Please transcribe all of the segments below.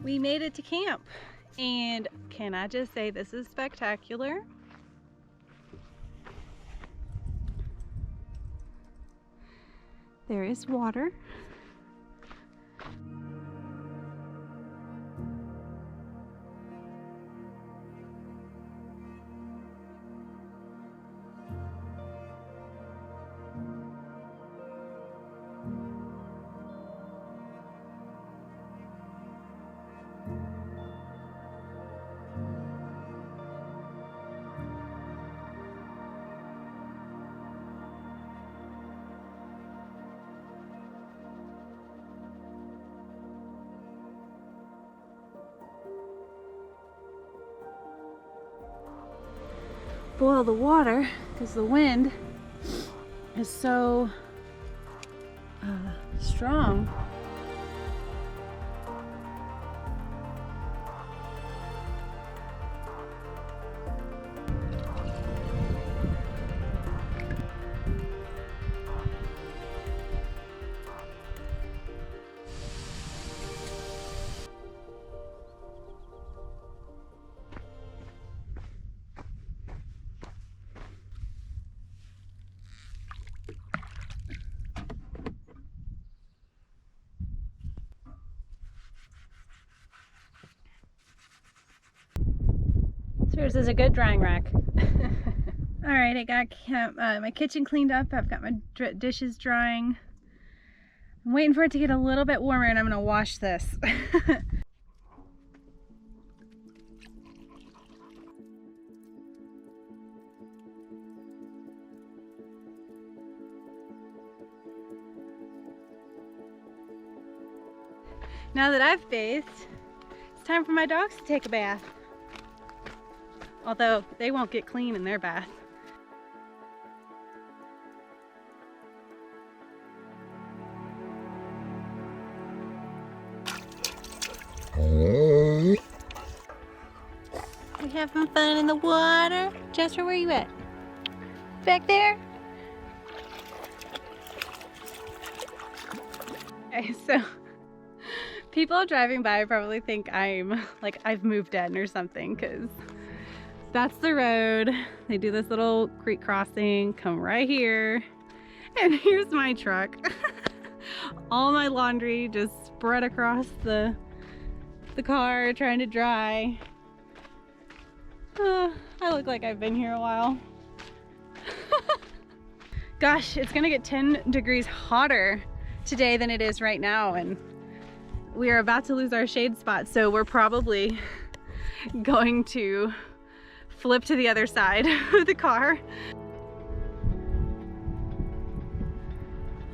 We made it to camp, and can I just say this is spectacular. There is water. Boil the water because the wind is so strong. Yours is a good drying rack. All right, I got my kitchen cleaned up. I've got my dishes drying. I'm waiting for it to get a little bit warmer and I'm gonna wash this. Now that I've bathed, it's time for my dogs to take a bath. Although they won't get clean in their bath. We having fun in the water? Jasper, where you at? Back there? Okay, so people driving by probably think I'm like I've moved in or something, because that's the road. They do this little creek crossing, come right here, and here's my truck. All my laundry just spread across the car trying to dry. I look like I've been here a while. Gosh, it's gonna get 10 degrees hotter today than it is right now, and we are about to lose our shade spot, so we're probably going to flip to the other side of the car.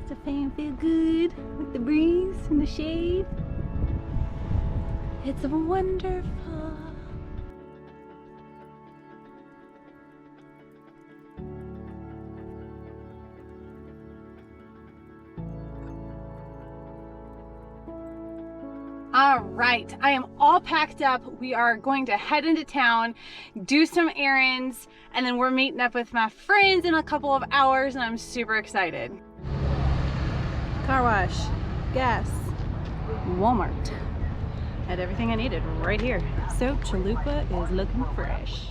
Does the fan feel good with the breeze and the shade? It's wonderful. All right, I am all packed up. We are going to head into town, do some errands, and then we're meeting up with my friends in a couple of hours, and I'm super excited. Car wash, gas, Walmart. I had everything I needed right here. So Chalupa is looking fresh.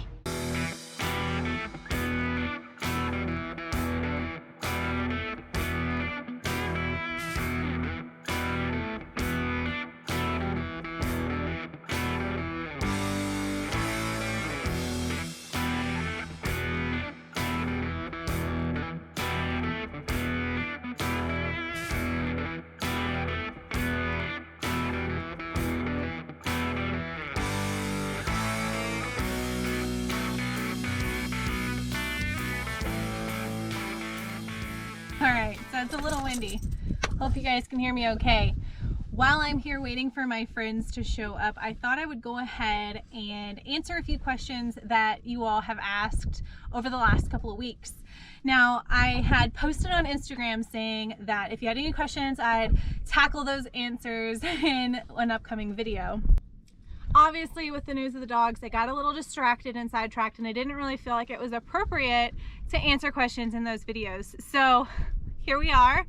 Alright, so it's a little windy. Hope you guys can hear me okay. While I'm here waiting for my friends to show up, I thought I would go ahead and answer a few questions that you all have asked over the last couple of weeks. Now, I had posted on Instagram saying that if you had any questions, I'd tackle those answers in an upcoming video. Obviously, with the news of the dogs, I got a little distracted and sidetracked, and I didn't really feel like it was appropriate to answer questions in those videos. So here we are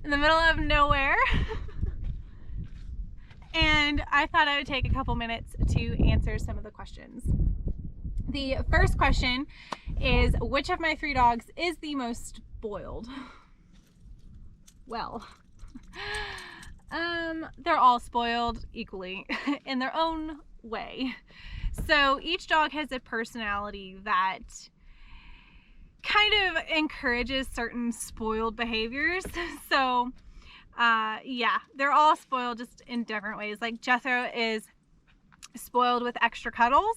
in the middle of nowhere. and I thought I would take a couple minutes to answer some of the questions. The first question is, which of my 3 dogs is the most spoiled? Well, they're all spoiled equally in their own way. So each dog has a personality that kind of encourages certain spoiled behaviors. So yeah, they're all spoiled just in different ways. Like Jethro is spoiled with extra cuddles,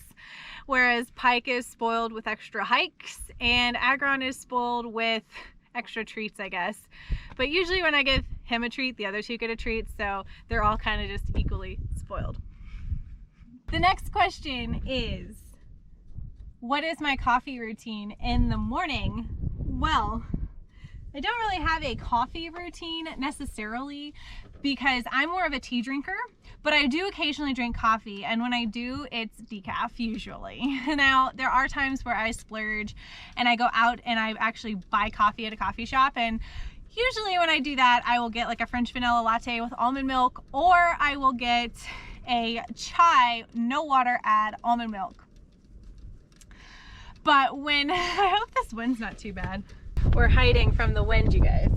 whereas Pike is spoiled with extra hikes, and Agron is spoiled with extra treats, I guess. But usually when I give him a treat, the other 2 get a treat, so they're all kind of just equally spoiled. The next question is, what is my coffee routine in the morning? Well, I don't really have a coffee routine necessarily because I'm more of a tea drinker, but I do occasionally drink coffee, and when I do, it's decaf usually. Now, there are times where I splurge and I go out and I actually buy coffee at a coffee shop, and usually when I do that, I will get like a French vanilla latte with almond milk, or I will get a chai, no water, add almond milk. But when, I hope this wind's not too bad. We're hiding from the wind, you guys.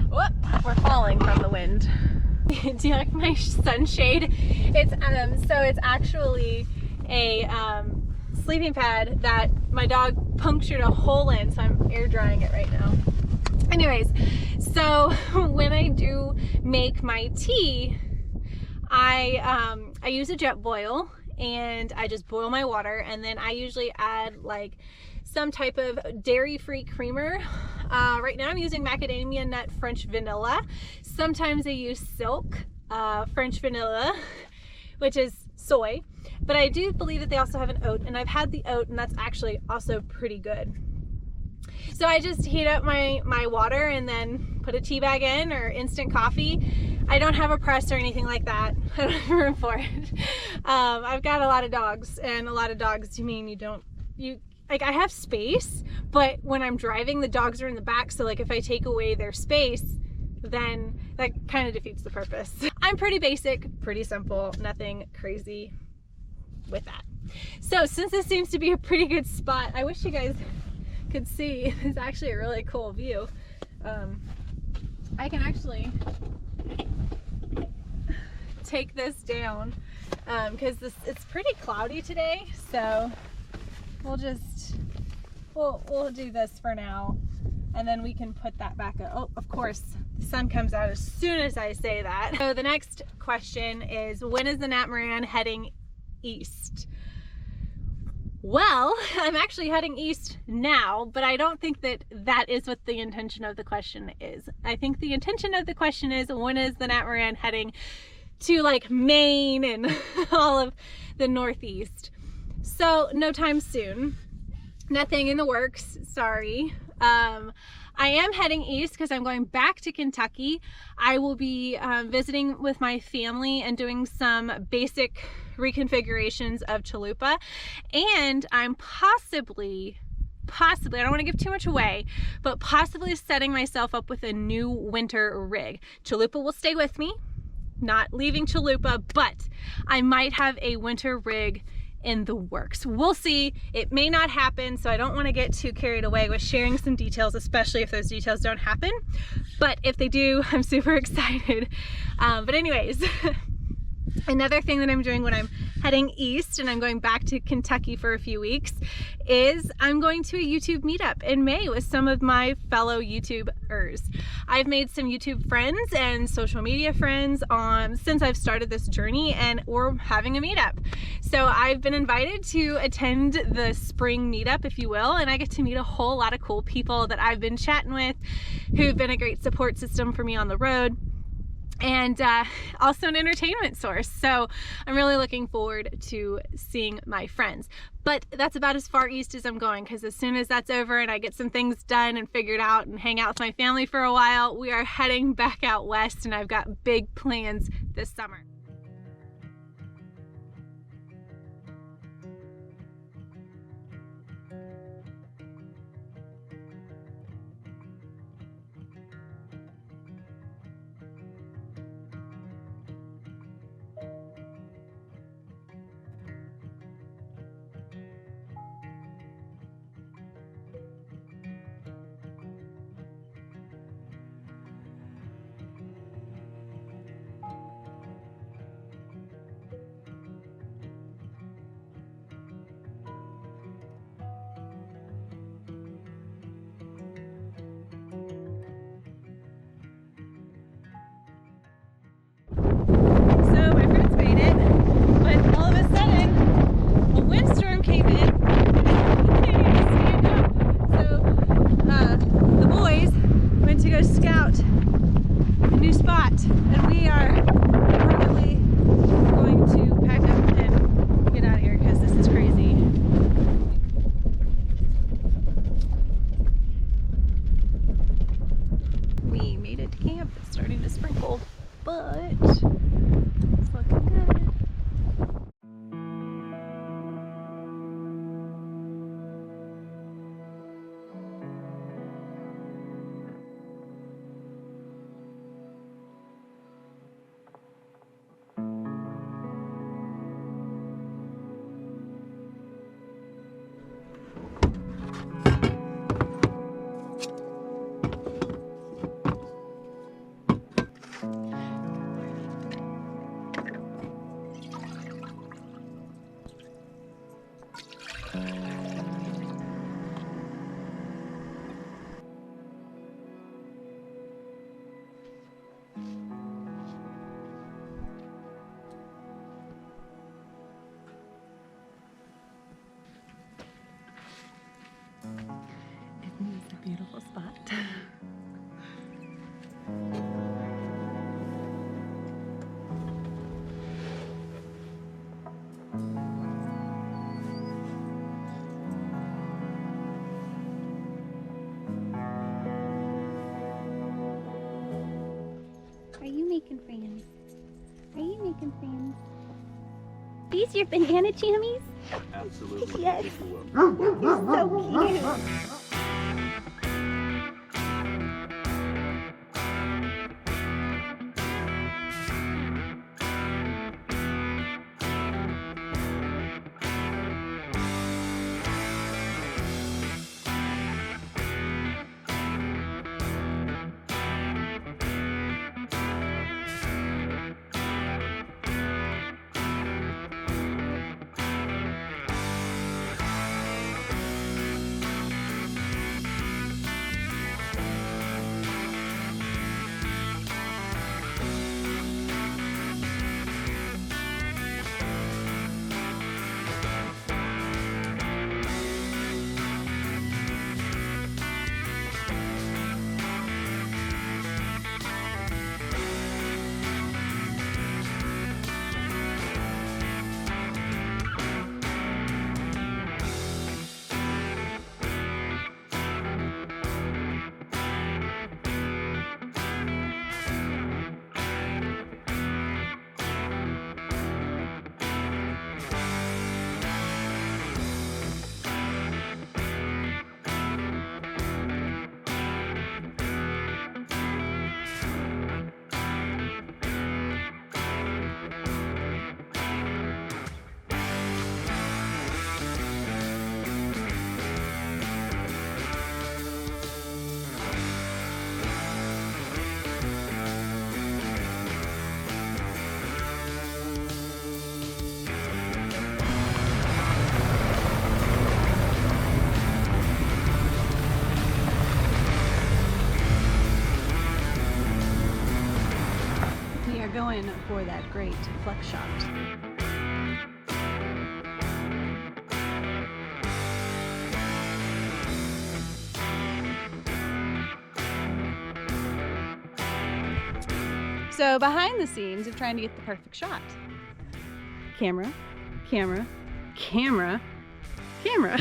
Whoop, we're falling from the wind. Do you like my sunshade? It's so it's actually a sleeping pad that my dog punctured a hole in, so I'm air drying it right now. Anyways, so when I do make my tea, I use a jet boil, and I just boil my water, and then I usually add like some type of dairy-free creamer. Right now I'm using macadamia nut French vanilla. Sometimes I use silk French vanilla, which is soy, but I do believe that they also have an oat, and I've had the oat, and that's actually also pretty good. So I just heat up my water and then put a tea bag in, or instant coffee. I don't have a press or anything like that. I don't have room for it. I've got a lot of dogs, and a lot of dogs mean like I have space, but when I'm driving, the dogs are in the back, so like if I take away their space, then that kind of defeats the purpose. I'm pretty basic, pretty simple, nothing crazy with that. So since this seems to be a pretty good spot, I wish you guys could see, it's actually a really cool view. I can actually take this down because it's pretty cloudy today, so we'll do this for now, and then we can put that back up. Oh, of course, the sun comes out as soon as I say that. So the next question is, when is the NatMoran heading east? Well, I'm actually heading east now, but I don't think that is what the intention of the question is. I think the intention of the question is, when is the NatMoran heading to like Maine and all of the Northeast? So no time soon. Nothing in the works, sorry. I am heading east because I'm going back to Kentucky. I will be visiting with my family and doing some basic reconfigurations of Chalupa, and I'm possibly, I don't want to give too much away, but possibly setting myself up with a new winter rig. Chalupa will stay with me, not leaving Chalupa, but I might have a winter rig in the works. We'll see. It may not happen, so I don't want to get too carried away with sharing some details, especially if those details don't happen. But if they do, I'm super excited. But anyways, another thing that I'm doing when I'm heading east and I'm going back to Kentucky for a few weeks is I'm going to a YouTube meetup in May with some of my fellow YouTubers. I've made some YouTube friends and social media friends since I've started this journey, and we're having a meetup. So I've been invited to attend the spring meetup, if you will, and I get to meet a whole lot of cool people that I've been chatting with who've been a great support system for me on the road, and also an entertainment source. So I'm really looking forward to seeing my friends. But that's about as far east as I'm going, because as soon as that's over and I get some things done and figured out and hang out with my family for a while, we are heading back out west, and I've got big plans this summer. Isn't this a beautiful spot? Are you making friends? Are you making friends? These your banana jammies? Absolutely. Yes. If you will. You're so cute. Going for that great flex shot. So behind the scenes of trying to get the perfect shot. Camera, camera, camera, camera.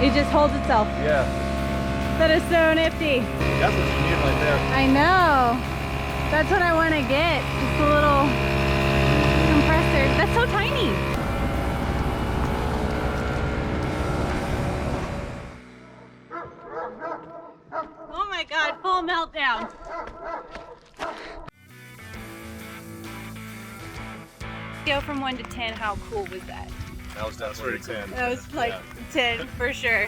It just holds itself. Yeah. That is so nifty. That's what you need right there. I know. That's what I want to get. Just a little compressor. That's so tiny. Oh my God, full meltdown. Go from 1 to 10, how cool was that? That was definitely a 10. That was like 10 for sure.